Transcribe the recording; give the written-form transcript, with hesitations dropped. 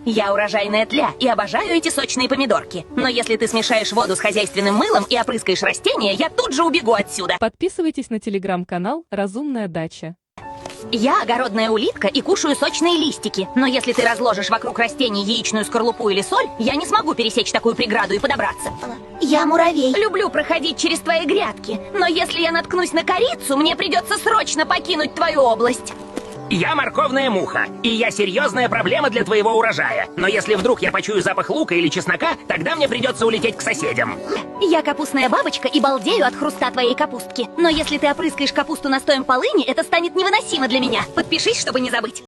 Я урожайная тля и обожаю эти сочные помидорки. Но если ты смешаешь воду с хозяйственным мылом и опрыскаешь растения, я тут же убегу отсюда. Подписывайтесь на телеграм-канал «Разумная дача». Я огородная улитка и кушаю сочные листики. Но если ты разложишь вокруг растений яичную скорлупу или соль, я не смогу пересечь такую преграду и подобраться. Я муравей. Люблю проходить через твои грядки, но если я наткнусь на корицу, мне придется срочно покинуть твою область. Я морковная муха, и я серьезная проблема для твоего урожая. Но если вдруг я почую запах лука или чеснока, тогда мне придется улететь к соседям. Я капустная бабочка и балдею от хруста твоей капустки. Но если ты опрыскаешь капусту настоем полыни, это станет невыносимо для меня. Подпишись, чтобы не забыть.